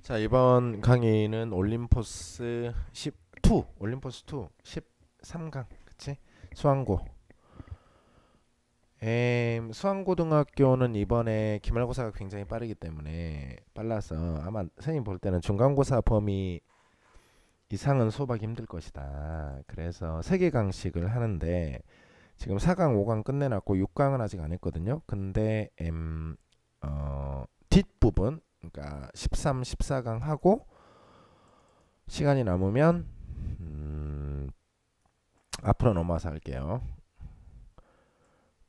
자, 이번 강의는 올림포스 12, 올림포스 2 13강, 그치? 수항고. 수항고등학교는 이번에 기말고사가 굉장히 빠르기 때문에 빨라서 아마 선생님 볼 때는 중간고사 범위 이상은 수업하기 힘들 것이다. 그래서 3개 강식을 하는데 지금 4강, 5강 끝내놨고 6강은 아직 안 했거든요. 근데 뒷부분, 그러니까 13, 14강 하고 시간이 남으면 앞으로 넘어와서 할게요.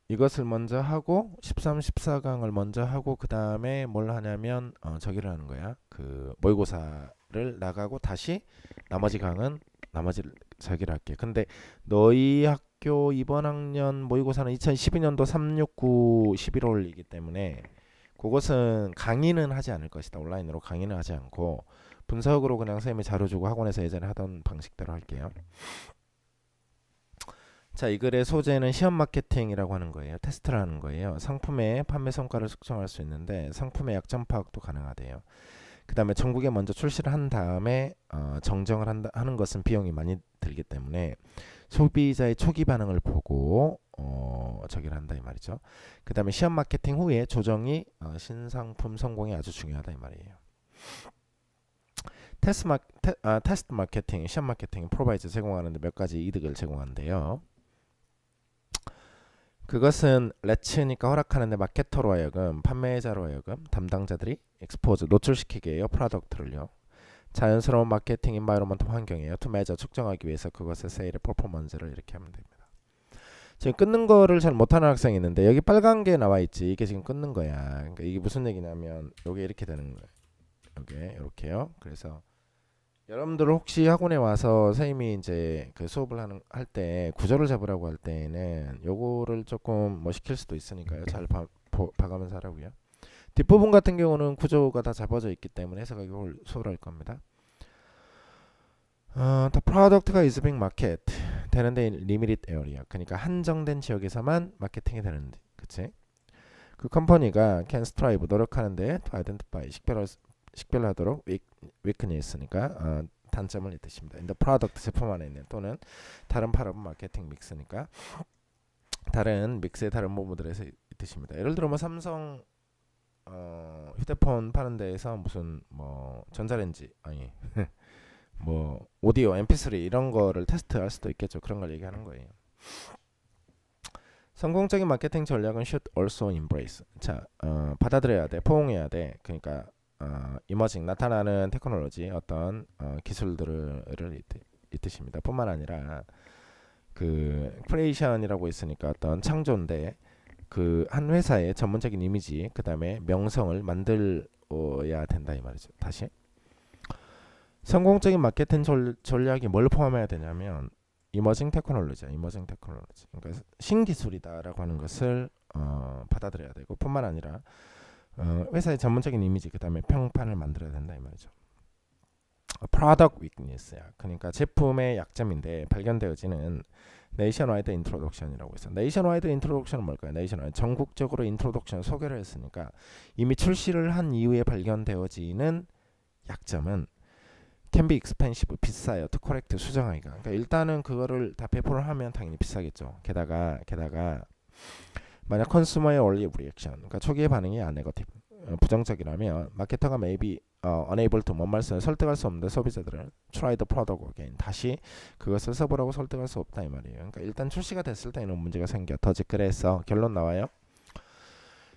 이것을 먼저 하고 13, 14강을 먼저 하고 그 다음에 뭘 하냐면 저기를 하는 거야. 그 모의고사를 나가고 다시 나머지 강은 나머지 저기를 할게. 근데 너희 학교 이번 학년 모의고사는 2012년도 369 11월이기 때문에 그것은 강의는 하지 않을 것이다. 온라인으로 강의는 하지 않고 분석으로 그냥 선생님이 자료 주고 학원에서 예전에 하던 방식대로 할게요. 자, 이 글의 소재는 시험 마케팅이라고 하는 거예요. 테스트를 하는 거예요. 상품의 판매 성과를 측정할 수 있는데 상품의 약점 파악도 가능하대요. 그 다음에 전국에 먼저 출시를 한 다음에 정정을 하는 것은 비용이 많이 들기 때문에 소비자의 초기 반응을 보고 저기를 한다 이 말이죠. 그 다음에 시험 마케팅 후에 조정이 신상품 성공에 아주 중요하다 이 말이에요. 테스트 마케팅, 시험 마케팅 프로바이저 제공하는데 몇 가지 이득을 제공한대요. 그것은 레츠니까 허락하는데 마케터로 하여금 판매자로 하여금 담당자들이 익스포즈 노출시키게 해요. 프로덕트를요. 자연스러운 마케팅 인바이러먼트 환경이에요. 투 매저 측정하기 위해서 그것의 세일의 퍼포먼스를 이렇게 하면 됩니다. 지금 끊는 거를 잘 못하는 학생이 있는데 여기 빨간 게 나와 있지. 이게 지금 끊는 거야. 그러니까 이게 무슨 얘기냐면 이게 이렇게 되는 거예요. 이게 이렇게요. 그래서 여러분들 혹시 학원에 와서 선생님이 이제 그 수업을 할 때 구조를 잡으라고 할 때는 요거를 조금 뭐 시킬 수도 있으니까요. 잘 봐가면서 하라고요. 뒷부분 같은 경우는 구조가 다 잡아져 있기 때문에 해석하기 수월할 겁니다. The product가 is being market 되는데 limited area, 그러니까 한정된 지역에서만 마케팅이 되는데, 그치? 그 컴퍼니가 can strive 노력하는데 to identify 식별하도록 weakness니까 단점을 이 뜻입니다. in the product 제품 안에 있는 또는 다른 팔업 마케팅 믹스니까 다른 믹스의 다른 부분들에서 이 뜻입니다. 예를 들어 뭐 삼성 휴대폰 파는 데에서 무슨 뭐 전자레인지 아니 뭐 오디오 MP3 이런 거를 테스트할 수도 있겠죠. 그런 걸 얘기하는 거예요. 성공적인 마케팅 전략은 should also embrace. 자, 받아들여야 돼, 포용해야 돼. 그러니까 이머징 나타나는 테크놀로지 어떤 기술들을 이 뜻입니다. 뿐만 아니라 그 크리에이션이라고 있으니까 어떤 창조인데 그 한 회사의 전문적인 이미지 그 다음에 명성을 만들어야 된다 이 말이죠. 다시 성공적인 마케팅 전략이 뭘 포함해야 되냐면 이머징 테크놀로지, 그러니까 신기술이다라고 하는 것을 받아들여야 되고 뿐만 아니라 회사의 전문적인 이미지 그 다음에 평판을 만들어야 된다 이 말이죠. 프로덕트 위크니스야. 그러니까 제품의 약점인데 발견되어지는 네이션와이드 인트로덕션이라고 있어. 네이션와이드 인트로덕션은 뭘까요? 네이션와이드 전국적으로 인트로덕션 소개를 했으니까 이미 출시를 한 이후에 발견되어지는 약점은 can be expensive 비싸요. to correct 수정하기가. 그러니까 일단은 그거를 다 배포를 하면 당연히 비싸겠죠. 게다가 만약 컨슈머의 early reaction, 그러니까 초기의 반응이 네거티브 부정적이라면 마케터가 maybe unable to 뭔 말씀을 설득할 수 없는데 소비자들은 try the product again 다시 그것을 써보라고 설득할 수 없다 이 말이에요. 그러니까 일단 출시가 됐을 때는 문제가 생겨. 더지 그래서 결론 나와요.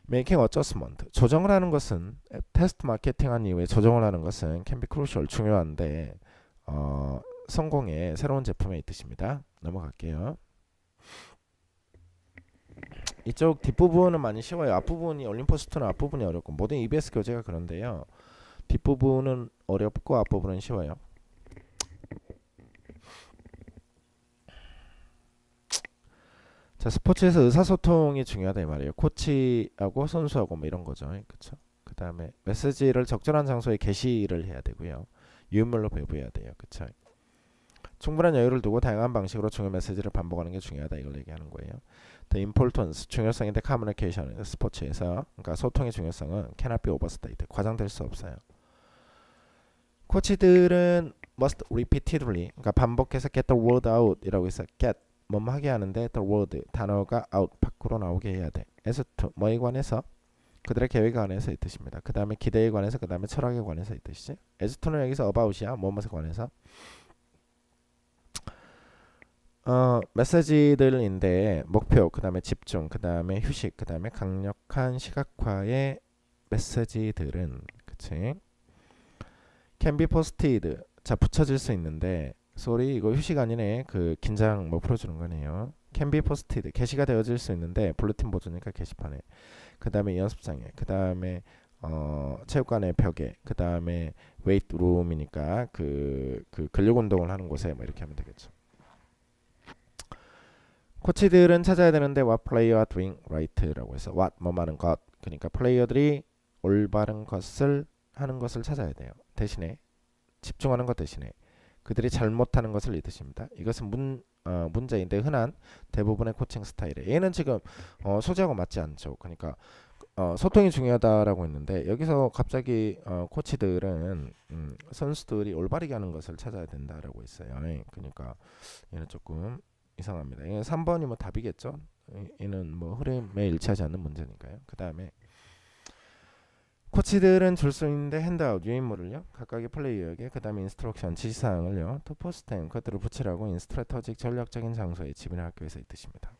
making adjustment 조정을 하는 것은 테스트 마케팅한 이후에 조정을 하는 것은 can be crucial 중요한데 성공의 새로운 제품의 뜻입니다. 넘어갈게요. 이쪽 뒷부분은 많이 쉬워요. 앞부분이 올림포스트는 앞부분이 어렵고 모든 EBS 교재가 그런데요. 뒷부분은 어렵고 앞부분은 쉬워요. 자, 스포츠에서 의사소통이 중요하다 이 말이에요. 코치하고 선수하고 뭐 이런 거죠. 그렇죠? 그 다음에 메시지를 적절한 장소에 게시를 해야 되고요. 유물로 배부해야 돼요. 그렇죠? 충분한 여유를 두고 다양한 방식으로 중요 메시지를 반복하는 게 중요하다 이걸 얘기하는 거예요. The importance 중요성인데 communication 스포츠에서 그러니까 소통의 중요성은 cannot be overstated 과장될 수 없어요. 코치들은 must repeatedly, 그러니까 반복해서 get the word out 이라고 해서 get 뭐뭐 하게 하는데 the word 단어가 out 밖으로 나오게 해야 돼. as to 뭐에 관해서, 그들의 계획에 관해서의 뜻입니다. 그 다음에 기대에 관해서, 그 다음에 철학에 관해서의 뜻이지. as to는 여기서 about이야. 뭐뭐에 관해서. 메시지들인데 목표, 그 다음에 집중, 그 다음에 휴식, 그 다음에 강력한 시각화의 메시지들은, 그치? can be posted, 자 붙여질 수 있는데, sorry 이거 휴식 아니네. 그 긴장 뭐 풀어주는 거네요. can be posted, 게시가 되어질 수 있는데 블루팀 보조니까 게시판에, 그 다음에 연습장에, 그 다음에 체육관의 벽에, 그 다음에 웨이트 룸이니까 그 근력 운동을 하는 곳에 뭐 이렇게 하면 되겠죠. 코치들은 찾아야 되는데 what player are doing right라고 해서 what 뭐 많은 것, 그러니까 플레이어들이 올바른 것을 하는 것을 찾아야 돼요. 대신에 집중하는 것 대신에 그들이 잘못하는 것을 이 뜻입니다. 이것은 문제인데 흔한 대부분의 코칭 스타일에 얘는 지금 소재하고 맞지 않죠. 그러니까 소통이 중요하다라고 했는데 여기서 갑자기 코치들은 선수들이 올바르게 하는 것을 찾아야 된다라고 했어요. 그러니까 얘는 조금 이상합니다. 얘는 3번이 뭐 답이겠죠. 얘는 뭐 흐름에 일치하지 않는 문제니까요. 그 다음에 코치들은 줄 수 있는데 핸드아웃 유인물을요 각각의 플레이어에게, 그 다음에 인스트럭션 지시사항을요 토포스템 그것들을 붙이라고 인스트레터직 전략적인 장소에 집이나 학교에서 이 뜻입니다.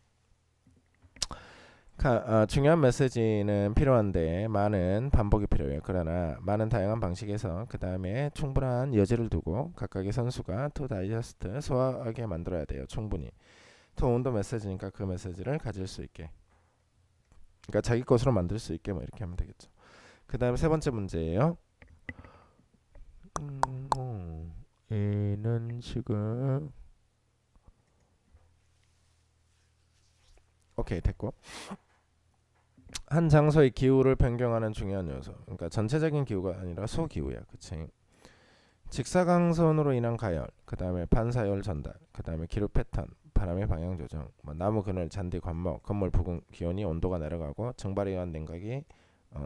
중요한 메시지는 필요한데 많은 반복이 필요해요. 그러나 많은 다양한 방식에서 그 다음에 충분한 여지를 두고 각각의 선수가 to digest 소화하게 만들어야 돼요. 충분히 to 온더 메시지니까 그 메시지를 가질 수 있게, 그러니까 자기 것으로 만들 수 있게 뭐 이렇게 하면 되겠죠. 그 다음에 세 번째 문제예요. 얘는 지금 오케이 됐고, 한 장소의 기후를 변경하는 중요한 요소, 그러니까 전체적인 기후가 아니라 소기후야. 그치? 직사광선으로 인한 가열, 그 다음에 반사열 전달, 그 다음에 기류 패턴, 바람의 방향 조정, 뭐 나무 그늘, 잔디, 관목, 건물 부근 기온이 온도가 내려가고 증발에 의한 냉각이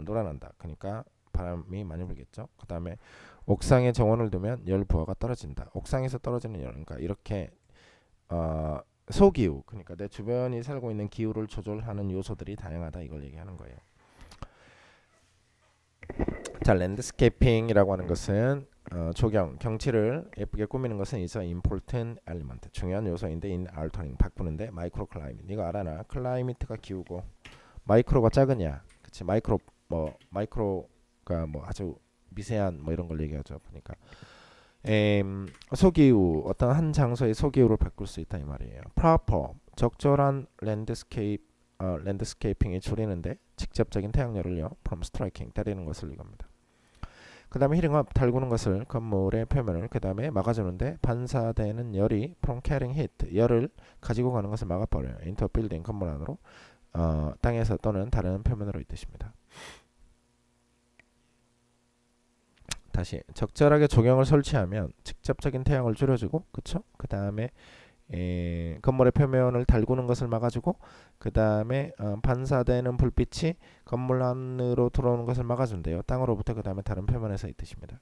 놀아난다. 그러니까 바람이 많이 불겠죠. 그 다음에 옥상에 정원을 두면 열 부하가 떨어진다. 옥상에서 떨어지는 열, 그러니까 이렇게 소기후, 그러니까 내 주변이 살고 있는 기후를 조절하는 요소들이 다양하다, 이걸 얘기하는 거예요. 자, 랜드스케이핑이라고 하는 것은 조경, 경치를 예쁘게 꾸미는 것은 is an important element, 중요한 요소인데 in altering, 바꾸는데 마이크로 클라이밋, 이거 알아나? 클라이밋가 기후고 마이크로가 작으냐, 그치? 마이크로가 뭐 아주 미세한 뭐 이런 걸 얘기하죠. 그러니까 소기후, 어떤 한 장소의 소기후를 바꿀 수 있다 이 말이에요. proper, 적절한 랜드스케이핑이 줄이는데 직접적인 태양열을요 from striking, 때리는 것을 이겁니다. 그 다음에 히링업, 달구는 것을 건물의 표면을, 그 다음에 막아주는데 반사되는 열이 from carrying heat, 열을 가지고 가는 것을 막아버려요. into building, 건물 안으로, 땅에서 또는 다른 표면으로 이 뜻입니다. 다시 적절하게 조경을 설치하면 직접적인 태양을 줄여주고, 그쵸? 그 다음에 건물의 표면을 달구는 것을 막아주고, 그 다음에 반사되는 불빛이 건물 안으로 들어오는 것을 막아준대요. 땅으로부터, 그 다음에 다른 표면에서 이 뜻입니다.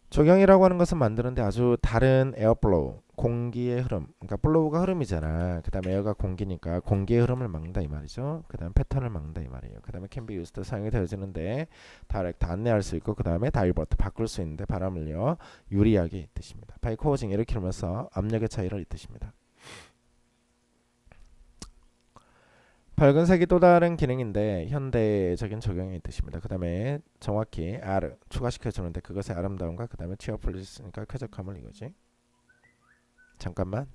조경이라고 하는 것은 만드는데 아주 다른 에어플로우, 공기의 흐름, 그러니까 플로우가 흐름이잖아. 그 다음에 에어가 공기니까 공기의 흐름을 막는다 이 말이죠. 그 다음에 패턴을 막는다 이 말이에요. 그 다음에 can be used, 사용이 되어지는데 다이렉트, 안내할 수 있고, 그 다음에 divert, 바꿀 수 있는데 바람을요 유리하게 이 뜻입니다. by causing, 일으키면서 압력의 차이를 이 뜻입니다. 밝은색이 또 다른 기능인데 현대적인 적용의 뜻입니다. 그 다음에 정확히 R 추가시켜주는데 그것의 아름다움과 그 다음에 cheerfulness니까 쾌적함을 이거지. 잠깐만.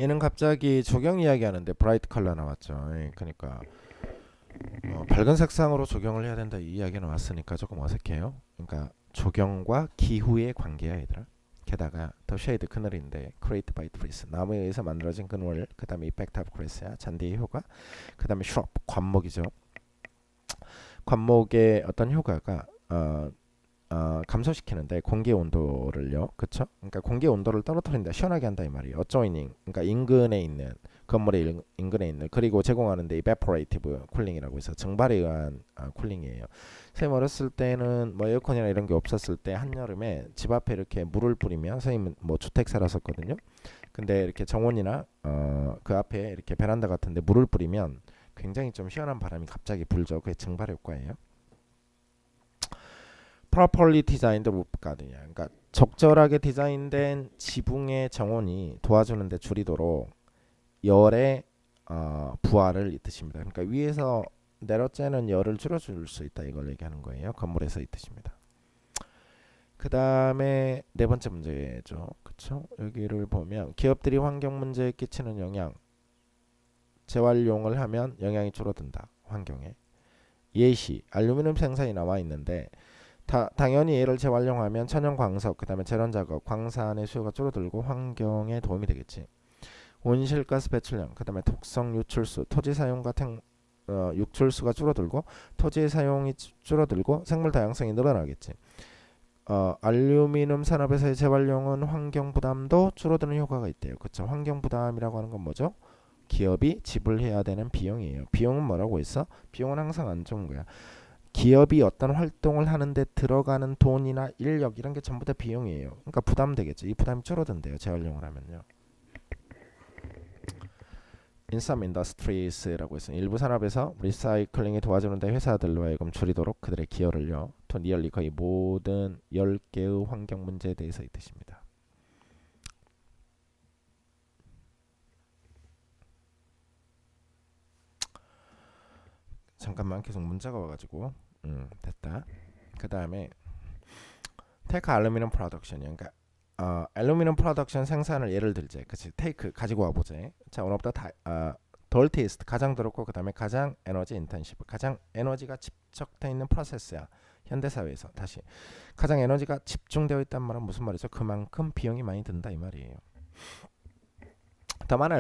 얘는 갑자기 조경 이야기하는데 브라이트 컬러 나왔죠. 예, 그러니까 밝은 색상으로 조경을 해야 된다 이 이야기 나왔으니까 조금 어색해요. 그러니까 조경과 기후의 관계야 얘들아. 게다가 더 쉐이드 그늘인데 create by trees 나무에 의해서 만들어진 그늘, 그 다음에 effect of grass야 잔디의 효과, 그 다음에 shrub 관목이죠. 관목의 어떤 효과가 감소시키는데 공기 온도를요, 그쵸? 그러니까 공기 온도를 떨어뜨린다, 시원하게 한다 이 말이에요. 어조이닝, 그러니까 인근에 있는 건물의 인근에 있는 그리고 제공하는데 evaporative cooling이라고 해서 증발에 의한 쿨링이에요. 선생님 어렸을 때는 뭐 에어컨이나 이런 게 없었을 때 한여름에 집 앞에 이렇게 물을 뿌리면 선생님은 뭐 주택 살았었거든요. 근데 이렇게 정원이나 그 앞에 이렇게 베란다 같은데 물을 뿌리면 굉장히 좀 시원한 바람이 갑자기 불죠. 그게 증발 효과예요. properly designed roof garden이야. 그러니까 적절하게 디자인된 지붕의 정원이 도와주는데 줄이도록 열의 부하를 이 뜻입니다. 그러니까 위에서 내려쬐는 열을 줄여줄 수 있다 이걸 얘기하는 거예요. 건물에서 이 뜻입니다. 그 다음에 네 번째 문제죠. 그쵸? 여기를 보면 기업들이 환경 문제에 끼치는 영향, 재활용을 하면 영향이 줄어든다. 환경에. 예시, 알루미늄 생산이 나와 있는데 당연히 얘를 재활용하면 천연 광석, 그 다음에 재련 작업, 광산의 수요가 줄어들고 환경에 도움이 되겠지. 온실가스 배출량, 그 다음에 독성 유출수, 토지 사용 같은 유출수가 줄어들고 토지의 사용이 줄어들고 생물 다양성이 늘어나겠지. 알루미늄 산업에서의 재활용은 환경 부담도 줄어드는 효과가 있대요. 그쵸? 환경 부담이라고 하는 건 뭐죠? 기업이 지불해야 되는 비용이에요. 비용은 뭐라고 했어? 비용은 항상 안 좋은 거야. 기업이 어떤 활동을 하는데 들어가는 돈이나 인력 이런 게 전부 다 비용이에요. 그러니까 부담되겠죠. 이 부담이 줄어든대요. 재활용을 하면요. In some industries라고 해서 일부 산업에서 리사이클링이 도와주는데 회사들로 하여금 줄이도록 그들의 기여를요. 또 니얼리 거의 모든 10개의 환경 문제에 대해서 이 뜻입니다. 잠깐만 계속 문자가 와가지고 됐다. 그 다음에 테이크 알루미늄 프로덕션이야. 그러니까 알루미늄 프로덕션 생산을 예를 들제. 그치? 테이크 가지고 와보제. 자, 오늘부터 덜티스트 가장 더럽고 그 다음에 가장 에너지 인텐시브 가장 에너지가 집적되어 있는 프로세스야. 현대사회에서 다시 가장 에너지가 집중되어 있단 말은 무슨 말이죠? 그만큼 비용이 많이 든다 이 말이에요. 더 많은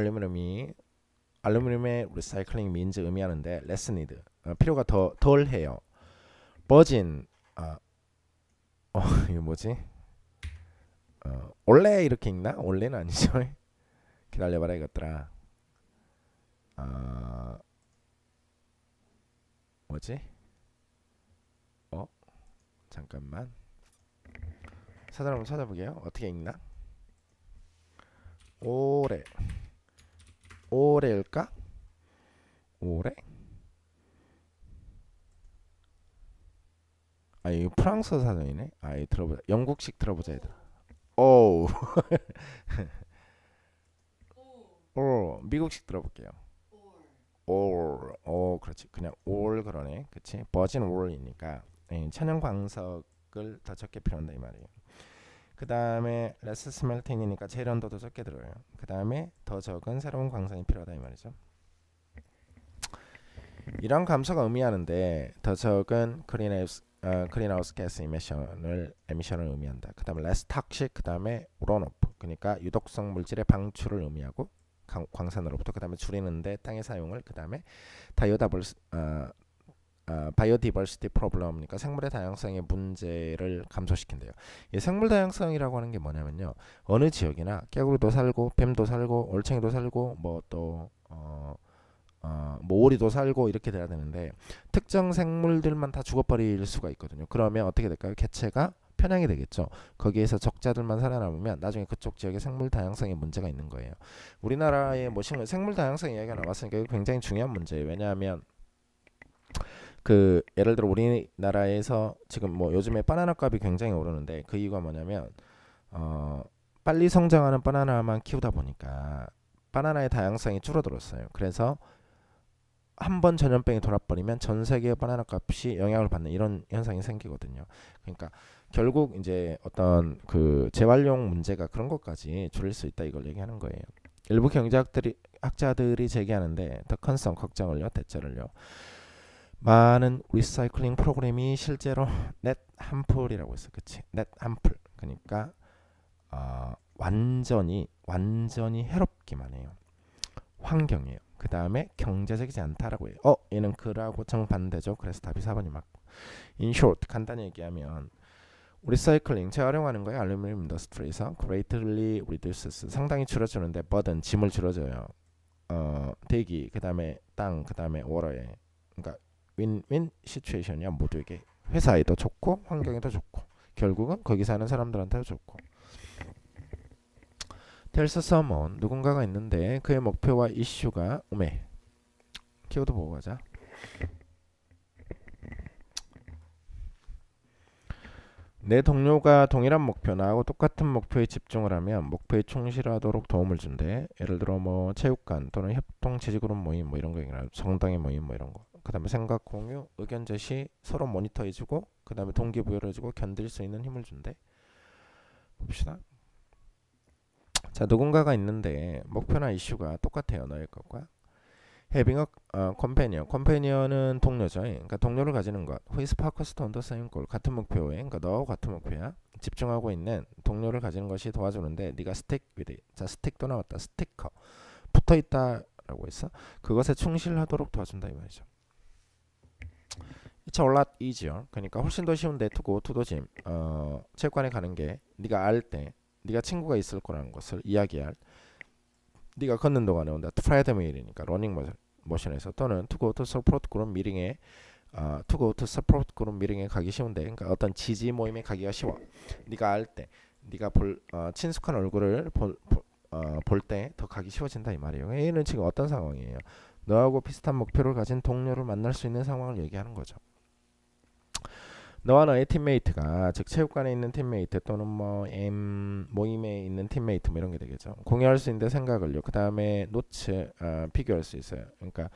알루미늄의 리사이클링 means 의미하는데 less need 필요가 덜 해요. 버진 이거 뭐지? 원래 이렇게 읽나? 원래는 아니죠. 기다려봐라 이것들아. 뭐지? 잠깐만. 사전 한번 찾아보게요. 어떻게 읽나? 올해일까? 올해? 이거 프랑스 사전이네. 이거 들어보자. 영국식 들어보자 얘들아. 오. 미국식 들어볼게요. 그렇지. 그냥 올 그러네. 그치? 버진 올이니까 천연 광석을 더 적게 필요한다 이 말이에요. 그 다음에 less smelting이니까 재련도도 적게 들어요. 그 다음에 더 적은 새로운 광산이 필요하다 이 말이죠. 이런 감소가 의미하는데 더 적은 그린하우스 가스 에미션을 의미한다. 그 다음에 less toxic, 그 다음에 runoff, 그러니까 유독성 물질의 방출을 의미하고 광산으로부터, 그 다음에 줄이는데 땅의 사용을, 그 다음에 바이오디버시티 프로블럼이니까 생물의 다양성의 문제를 감소시킨대요. 이 생물 다양성이라고 하는 게 뭐냐면요, 어느 지역이나 깨구리도 살고 뱀도 살고 올챙이도 살고 뭐 또 뭐 오리도 살고 이렇게 돼야 되는데 특정 생물들만 다 죽어버릴 수가 있거든요. 그러면 어떻게 될까요? 개체가 편향이 되겠죠. 거기에서 적자들만 살아남으면 나중에 그쪽 지역의 생물 다양성에 문제가 있는 거예요. 우리나라의 뭐 생물 다양성 이야기가 나왔으니까 이거 굉장히 중요한 문제예요. 왜냐하면 그 예를 들어 우리나라에서 지금 뭐 요즘에 바나나 값이 굉장히 오르는데 그 이유가 뭐냐면 빨리 성장하는 바나나만 키우다 보니까 바나나의 다양성이 줄어들었어요. 그래서 한번 전염병이 돌아버리면 전 세계 바나나 값이 영향을 받는 이런 현상이 생기거든요. 그러니까 결국 이제 어떤 그 재활용 문제가 그런 것까지 줄일 수 있다 이걸 얘기하는 거예요. 일부 학자들이 제기하는데 더 컨선 걱정을요, 대처를요. 많은 리사이클링 프로그램이 실제로 넷 함플이라고 했어, 그치? 넷 함플. 그러니까 완전히 해롭기만 해요. 환경이에요. 그 다음에 경제적이지 않다라고 해요. 얘는 그라고 정반대죠. 그래서 답이 4번이 맞고. In short, 간단히 얘기하면 리사이클링 재활용하는 거예요. 알루미늄 인더스트리에서 greatly reduces 상당히 줄여주는데 burden 짐을 줄여줘요. 대기 그 다음에 땅 그 다음에 워러에 그러니까 윈윈 시츄에이션이야. 모두에게 회사에도 좋고 환경에도 좋고 결국은 거기 사는 사람들한테도 좋고. There's someone 누군가가 있는데 그의 목표와 이슈가 오메 키워드 보고 가자. 내 동료가 동일한 목표 나하고 똑같은 목표에 집중을 하면 목표에 충실하도록 도움을 준대. 예를 들어 뭐 체육관 또는 협동 지지그룹 모임 뭐 이런 거 정당의 모임 뭐 이런 거. 그 다음에 생각 공유, 의견 제시, 서로 모니터해주고 그 다음에 동기부여를 해주고 견딜 수 있는 힘을 준대. 봅시다. 자, 누군가가 있는데 목표나 이슈가 똑같아요. 너의 것과. Having a companion. companion은 동료죠. 그러니까 동료를 가지는 것. Who is focused on the same goal. 같은 목표에, 그러니까 너하고 같은 목표야. 집중하고 있는 동료를 가지는 것이 도와주는데 네가 stick with it. 자, stick도 나왔다. 스티커. 붙어있다라고 했어. 그것에 충실하도록 도와준다 이 말이죠. It's a lot easier. 그러니까 훨씬 더 쉬운데 to go to the gym. 체육관에 가는 게 네가 알 때, 네가 친구가 있을 거라는 것을 이야기할. 네가 걷는 동안에 온다. 트레드밀이니까 러닝 모션에서 또는 to go to support 그룹 미팅에 to go to support 그룹 미팅에 가기 쉬운데 그러니까 어떤 지지 모임에 가기가 쉬워. 네가 알 때, 네가 친숙한 얼굴을 볼 때 더 가기 쉬워진다 이 말이에요. 얘는 지금 어떤 상황이에요? 너하고 비슷한 목표를 가진 동료를 만날 수 있는 상황을 얘기하는 거죠. 너와 너의 팀메이트가 즉 체육관에 있는 팀메이트 또는 뭐 모임에 있는 팀메이트 뭐 이런 게 되겠죠. 공유할 수 있는 생각을요. 그 다음에 노트 비교할 수 있어요. 그러니까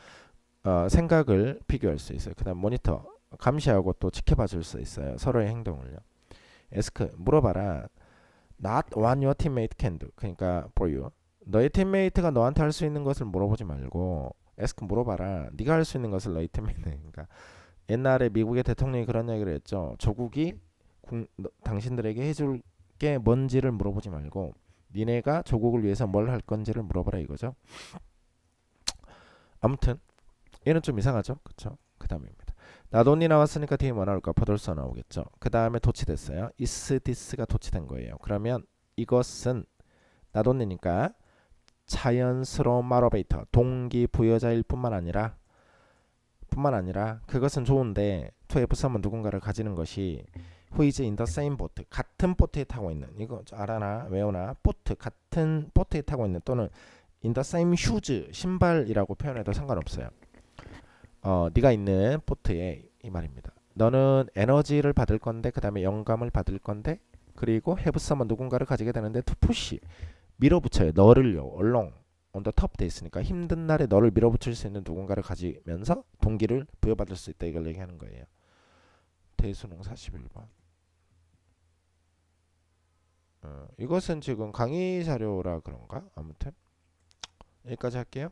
생각을 비교할 수 있어요. 그 다음 모니터 감시하고 또 지켜봐 줄 수 있어요. 서로의 행동을요. 에스크 물어봐라. Not what your teammate can do. 그러니까 for you. 너의 팀메이트가 너한테 할 수 있는 것을 물어보지 말고 에스크 물어봐라. 네가 할 수 있는 것을 너의 팀메이트. 그러니까 옛날에 미국의 대통령이 그런 얘기를 했죠. 조국이 당신들에게 해줄 게 뭔지를 물어보지 말고 니네가 조국을 위해서 뭘 할 건지를 물어봐라 이거죠. 아무튼 얘는 좀 이상하죠. 그쵸? 그 다음입니다. 나돈이 나왔으니까 뒤에 뭐 나올까? 버돌서 나오겠죠. 그 다음에 도치됐어요. is this가 도치된 거예요. 그러면 이것은 나돈이니까 자연스러운 마로베이터 동기부여자일 뿐만 아니라 그것은 좋은데 to have someone 누군가를 가지는 것이 who is in the same boat 같은 보트에 타고 있는 이거 알아나 외우나 보트 같은 보트에 타고 있는 또는 in the same shoes 신발이라고 표현해도 상관없어요. 네가 있는 보트에 이 말입니다. 너는 에너지를 받을 건데 그 다음에 영감을 받을 건데 그리고 have someone 누군가를 가지게 되는데 to push 밀어붙여요. 너를요. 얼렁 on the top 돼 있으니까 힘든 날에 너를 밀어붙일 수 있는 누군가를 가지면서 동기를 부여받을 수 있다 이걸 얘기하는 거예요. 대수능 41번. 이것은 지금 강의 자료라 그런가? 아무튼 여기까지 할게요.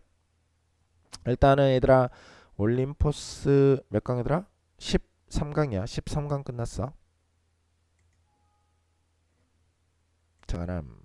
일단은 얘들아 올림포스 몇 강이더라? 13강이야. 13강 끝났어. 자 그럼